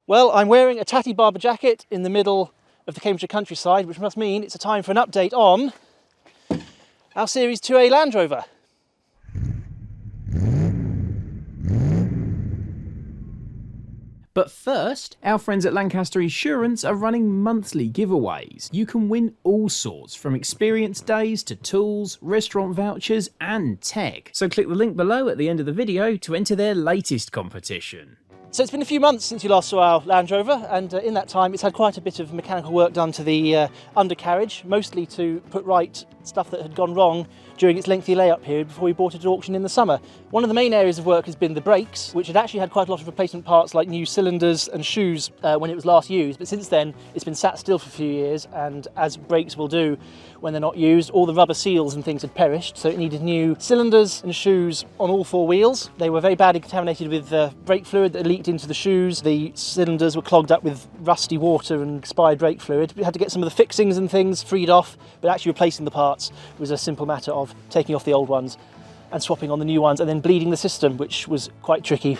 Well, I'm wearing a tatty Barber jacket in the middle of the Cambridgeshire countryside, which must mean it's a time for an update on our Series 2A Land Rover. But first, our friends at Lancaster Insurance are running monthly giveaways. You can win all sorts, from experience days to tools, restaurant vouchers and tech. So click the link below at the end of the video to enter their latest competition. So it's been a few months since you last saw our Land Rover, and in that time it's had quite a bit of mechanical work done to the undercarriage, mostly to put right stuff that had gone wrong during its lengthy layup period before we bought it at auction in the summer. One of the main areas of work has been the brakes, which had actually had quite a lot of replacement parts like new cylinders and shoes when it was last used, but since then it's been sat still for a few years, and as brakes will do when they're not used, all the rubber seals and things had perished, so it needed new cylinders and shoes on all four wheels. They were very badly contaminated with brake fluid that leaked into the shoes. The cylinders were clogged up with rusty water and expired brake fluid. We had to get some of the fixings and things freed off, but actually replacing the parts was a simple matter of taking off the old ones and swapping on the new ones and then bleeding the system, which was quite tricky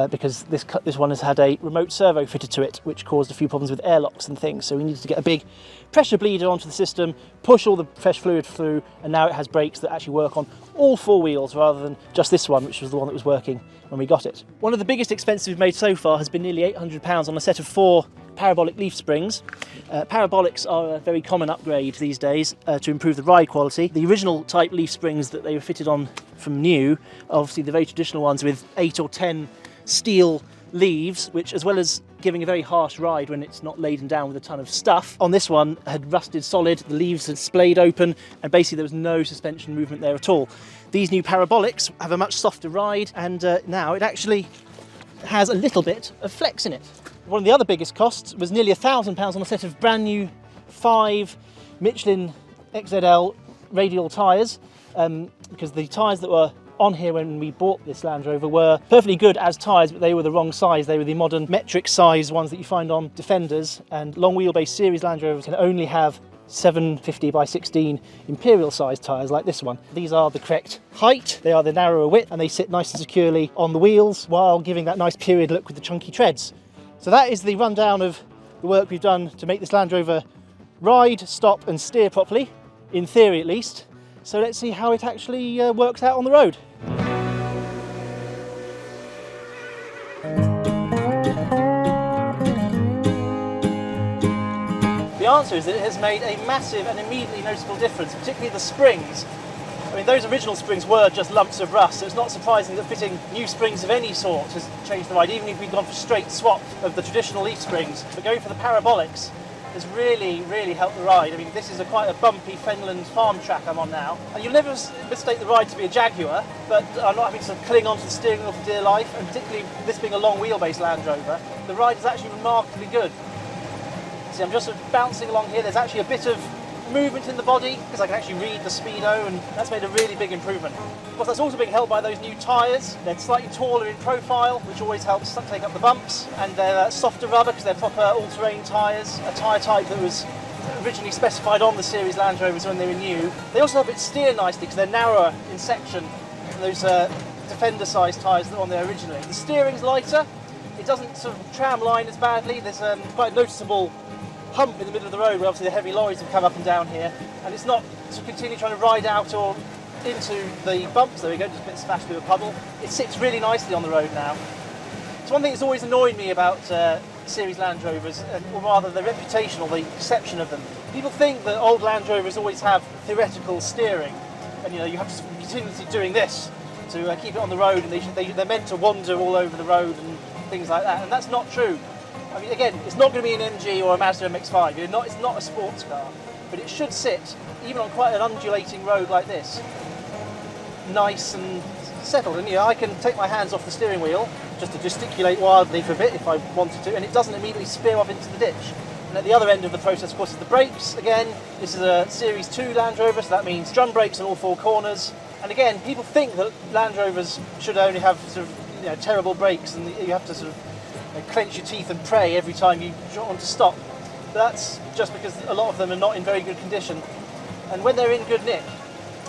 because this one has had a remote servo fitted to it, which caused a few problems with airlocks and things. So we needed to get a big pressure bleeder onto the system, push all the fresh fluid through, and now it has brakes that actually work on all four wheels rather than just this one, which was the one that was working when we got it. One of the biggest expenses we've made so far has been nearly £800 on a set of 4 parabolic leaf springs. Parabolics are a very common upgrade these days to improve the ride quality. The original type leaf springs that they were fitted on from new, obviously the very traditional ones with 8 or 10 steel leaves, which, as well as giving a very harsh ride when it's not laden down with a ton of stuff, on this one had rusted solid, the leaves had splayed open, and basically there was no suspension movement there at all. These new parabolics have a much softer ride, and now it actually has a little bit of flex in it. One of the other biggest costs was nearly £1,000 on a set of brand new 5 Michelin XZL radial tyres, because the tyres that were on here when we bought this Land Rover were perfectly good as tyres, but they were the wrong size. They were the modern metric size ones that you find on Defenders, and long wheelbase Series Land Rovers can only have 750 by 16 imperial size tyres like this one. These are the correct height, they are the narrower width, and they sit nice and securely on the wheels while giving that nice period look with the chunky treads. So that is the rundown of the work we've done to make this Land Rover ride, stop and steer properly, in theory at least. So let's see how it actually works out on the road. The answer is that it has made a massive and immediately noticeable difference, particularly the springs. I mean, those original springs were just lumps of rust, so it's not surprising that fitting new springs of any sort has changed the ride, even if we'd gone for straight swap of the traditional leaf springs. But going for the parabolics has really, really helped the ride. I mean, this is quite a bumpy Fenland farm track I'm on now, and you'll never mistake the ride to be a Jaguar, but I'm not having to cling onto the steering wheel for dear life, and particularly this being a long wheelbase Land Rover, the ride is actually remarkably good. See, I'm just sort of bouncing along here. There's actually a bit of movement in the body because I can actually read the speedo, and that's made a really big improvement. Of course, that's also being helped by those new tyres. They're slightly taller in profile, which always helps take up the bumps, and they're softer rubber because they're proper all-terrain tyres, a tyre type that was originally specified on the Series Land Rovers when they were new. They also help it steer nicely because they're narrower in section than those Defender-sized tyres that were on there originally. The steering's lighter. It doesn't sort of tram line as badly. There's quite a noticeable hump in the middle of the road where obviously the heavy lorries have come up and down here, and it's not to continue trying to ride out or into the bumps. There we go, just a bit smashed through a puddle. It sits really nicely on the road now. It's one thing that's always annoyed me about Series Land Rovers, or rather the reputation or the perception of them. People think that old Land Rovers always have theoretical steering, and you have to be continuously doing this to keep it on the road, and they're meant to wander all over the road and things like that, and that's not true. I mean, again, it's not going to be an MG or a Mazda MX-5. It's not a sports car, but it should sit, even on quite an undulating road like this, nice and settled. And I can take my hands off the steering wheel just to gesticulate wildly for a bit if I wanted to, and it doesn't immediately spear off into the ditch. And at the other end of the process, of course, is the brakes. Again, this is a Series 2 Land Rover, so that means drum brakes on all 4 corners. And again, people think that Land Rovers should only have sort of terrible brakes, and you have to sort of clench your teeth and pray every time you want to stop. But that's just because a lot of them are not in very good condition. And when they're in good nick,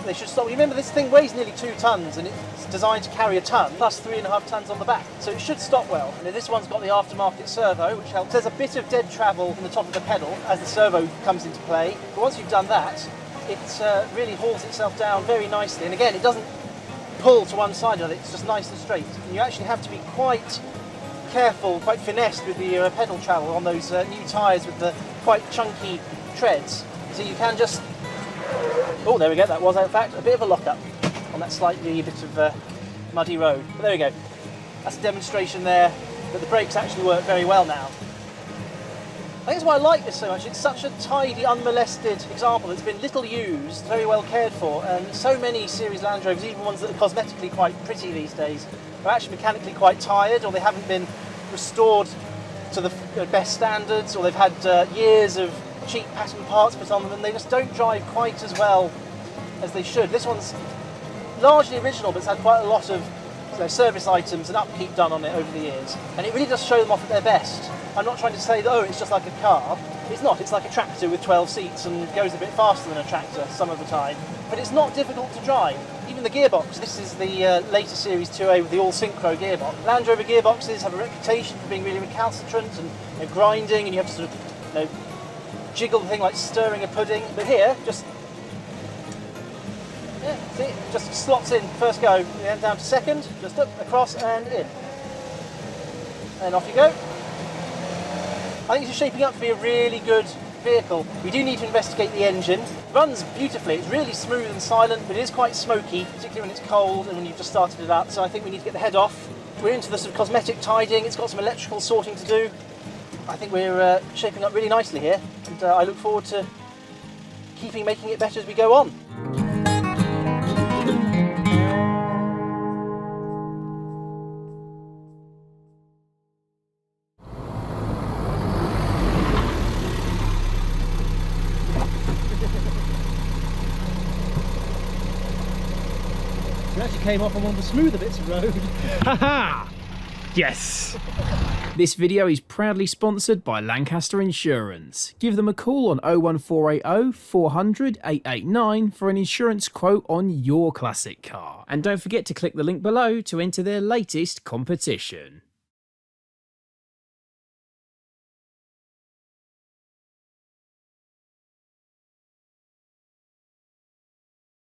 they should stop. Remember, this thing weighs nearly 2 tonnes and it's designed to carry a tonne plus 3.5 tonnes on the back, so it should stop well. And this one's got the aftermarket servo, which helps. There's a bit of dead travel in the top of the pedal as the servo comes into play, but once you've done that, it really hauls itself down very nicely. And again, it doesn't pull to one side of it, it's just nice and straight. And you actually have to be quite careful, quite finessed with the pedal travel on those new tyres with the quite chunky treads. So you can just, oh, there we go, that was in fact a bit of a lock-up on that slightly bit of muddy road. But there we go, that's a demonstration there that the brakes actually work very well now. I think that's why I like this so much. It's such a tidy, unmolested example. It's been little used, very well cared for, and so many series Land Rovers, even ones that are cosmetically quite pretty these days, are actually mechanically quite tired, or they haven't been restored to the best standards, or they've had years of cheap pattern parts put on them, and they just don't drive quite as well as they should. This one's largely original, but it's had quite a lot of service items and upkeep done on it over the years, and it really does show them off at their best. I'm not trying to say that, oh, it's just like a car. It's not. It's like a tractor with 12 seats and goes a bit faster than a tractor some of the time, but it's not difficult to drive. Even the gearbox, this is the later Series 2A with the all-synchro gearbox. Land Rover gearboxes have a reputation for being really recalcitrant and grinding, and you have to sort of jiggle the thing like stirring a pudding. But here, just see, it just slots in first go, then down to second, just up, across and in. And off you go. I think this is shaping up to be a really good vehicle. We do need to investigate the engine. It runs beautifully, it's really smooth and silent, but it is quite smoky, particularly when it's cold and when you've just started it up, so I think we need to get the head off. We're into the sort of cosmetic tidying, it's got some electrical sorting to do. I think we're shaping up really nicely here, and I look forward to making it better as we go on. We actually came off on one of the smoother bits of road. Haha! Yes! This video is proudly sponsored by Lancaster Insurance. Give them a call on 01480 400 889 for an insurance quote on your classic car. And don't forget to click the link below to enter their latest competition.